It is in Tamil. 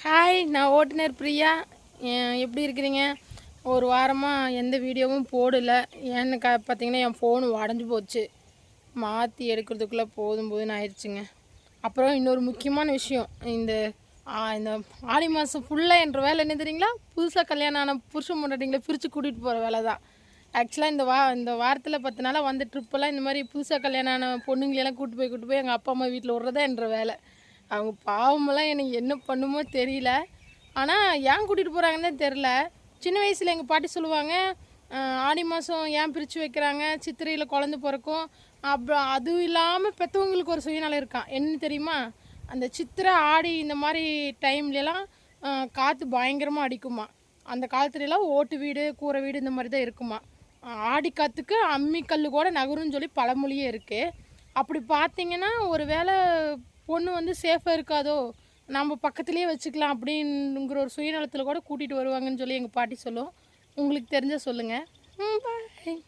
ஹாய், நான் ஓட்டுநர் பிரியா. எப்படி இருக்கிறீங்க? ஒரு வாரமாக எந்த வீடியோவும் போடலை. ஏன்னு பார்த்தீங்கன்னா என் ஃபோனு உடஞ்சி போச்சு. மாற்றி எடுக்கிறதுக்குள்ளே போதும்னு ஆயிடுச்சுங்க. அப்புறம் இன்னொரு முக்கியமான விஷயம், இந்த இந்த ஆடி மாதம் ஃபுல்லாக என்ற வேலை என்ன தெரியுங்களா? புதுசாக கல்யாணம் ஆன புருஷன் பொண்டாட்டிங்களை பிரித்து கூட்டிகிட்டு போகிற வேலை தான். ஆக்சுவலாக இந்த வாரத்தில் 10 நாளாக வந்த ட்ரிப்பெல்லாம் இந்த மாதிரி புதுசாக கல்யாணம் ஆன பொண்ணுங்களெல்லாம் கூட்டு போய் எங்கள் அப்பா அம்மா வீட்டில் விட்றதா என்ற வேலை. அவங்க பாவமெல்லாம் எனக்கு என்ன பண்ணுமோ தெரியல. ஆனால் ஏன் கூட்டிகிட்டு போகிறாங்கன்னே தெரில. சின்ன வயசில் எங்கள் பாட்டி சொல்லுவாங்க, ஆடி மாதம் ஏன் பிரித்து வைக்கிறாங்க, சித்திரையில் குழந்த பிறக்கும். அப்புறம் அதுவும் இல்லாமல் பெற்றவங்களுக்கு ஒரு சுயநலம் இருக்கான். என்ன தெரியுமா? அந்த சித்திரை ஆடி இந்த மாதிரி டைம்லலாம் காற்று பயங்கரமாக அடிக்குமா. அந்த காலத்துலலாம் ஓட்டு வீடு கூரை வீடு இந்த மாதிரி தான் இருக்குமா. ஆடி காற்றுக்கு அம்மி கல் கூட நகரும்னு சொல்லி பழமொழியே இருக்குது. அப்படி பார்த்தீங்கன்னா ஒரு வேளை பொண்ணு வந்து சேஃபாக இருக்காதோ, நம்ம பக்கத்துலேயே வச்சுக்கலாம் அப்படிங்கிற ஒரு சுயநலத்தில் கூட கூட்டிகிட்டு வருவாங்கன்னு சொல்லி எங்கள் பாட்டி சொல்லும். உங்களுக்கு தெரிஞ்சால் சொல்லுங்கள். பாய்.